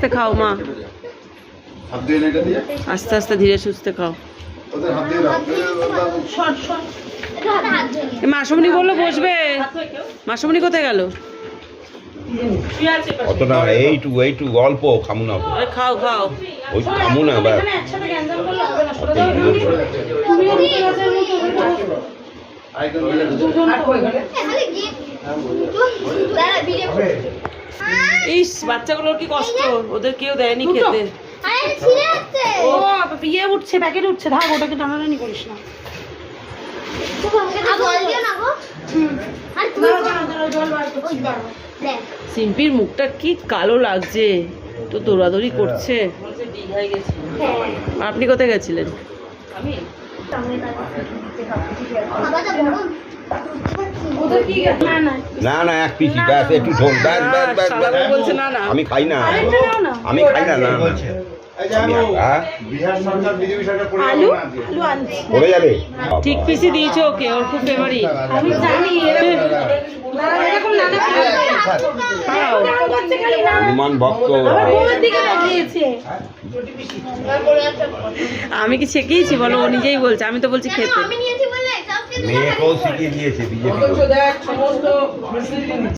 আস্তে খাও মা, আস্তে আস্তে ধীরে সুস্থে খাও। মাসমণি বললো বসবে, মাসমণি কোথায় গেল? অতটা এইটু অল্প খামু না, খাও খাও, ওই খামু না বা ইস বাচ্চাগুলোর কি কষ্ট, ওদের কেউ দেয়নি খেতে। ও ইয়ে উঠছে, প্যাকেট উঠছে, থাক ওটাকে টানাটানি করিস না। সিম্পির মুখটা কি কালো লাগছে, তো দৌড়াদৌড়ি করছে। আপনি কোথায় গেছিলেন? না না এক পিসি ব্যাস, একটু ঝোল ব্যাস ব্যাস ব্যাস ব্যাস। বলছে না না আমি খাই না, আমি খাই না, না না। আলু আলু আনছি। পড়ে যাবে ঠিক পিসি দিয়েছো ওকে, ওর খুব ফেভারিট। আমি জানি এরকম নানা খাও। হনুমান ভক্ত। বউয়ের দিকে তাকিয়েছে। আমি কি শিখিয়েছি বলো? ও নিজেই বলছে, আমি তো বলছি খেতে। মেয়েকেও শিখিয়ে দিয়েছে বিজেপি।